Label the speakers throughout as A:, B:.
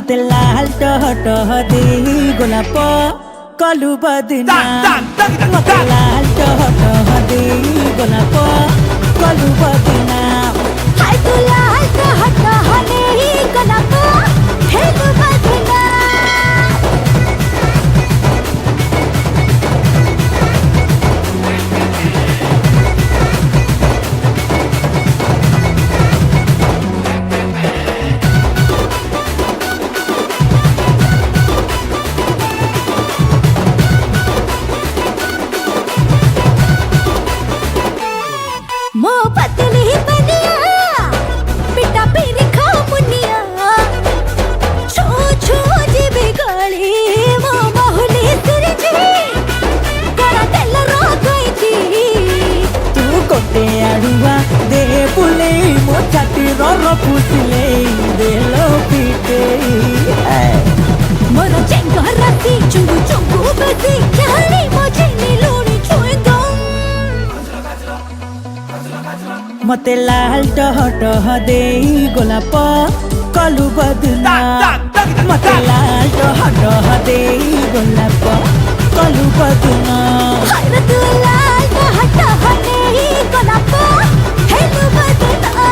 A: मते लाल टह टह दे गोलाप कलु बदना मते लाल टह टह दे गोलाप कलु बदना
B: हाय तू लाल टह टह दे गोलाप कलु बदना मो पतली बनिया पिटा पीर खा मुनिया छो छो जी बिगड़ी मो बहुली तुरजी करा तेल रो गई थी
A: तू कोटे आड़ुआ दे बुले मो छाती रो फुसले दे लो पीटे
B: मोर चेंग राती चुंगू चुंगू बसी चाली मुझे नीलूनी छुएंगा
A: मते लाल टह टह दे गोलाप कलु बदना मते लाल टह टह दे गोलाप कलु बदना
B: हाय तू लाल टह टह दे गोलाप कलु बदना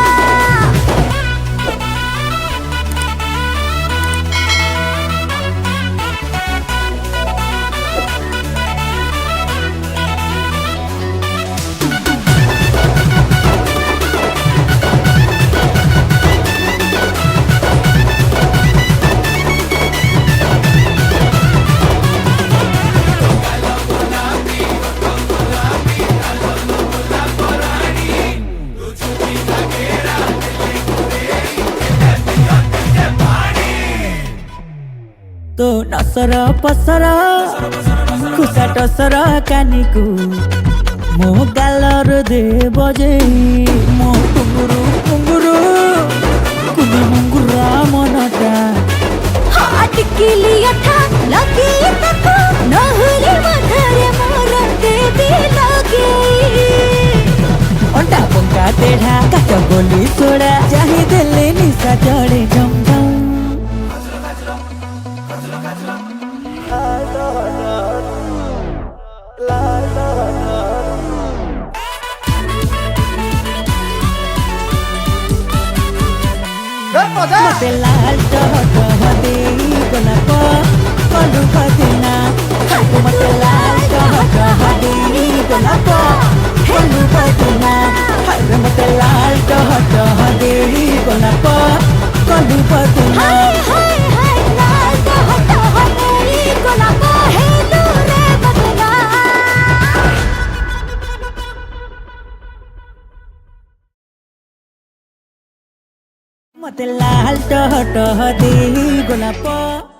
A: तो नसर पसर खुसा टसर कानिकु मो गालर दे बजे मो कुंगुरु कुंगुरु कुनी मुंगुरा मनटा
B: हाट के लिए था लगी तको नहले मधरे मोर देवी लगे
A: अंडा पंका तेढ़ा काच गोली सोड़ा चाहे देले निशा चढ़े झम झम मते लाल टह टह दे गोलाप कलु बदना मते लाल टह टह दे गोलाप कलु बदना मते लाल टह टह दे गोलाप कलु बदना
B: हाय हाय हाय लाल टह टह दे गोलाप हेलू रे बदना
A: मते लाल टह टह दे गोलाप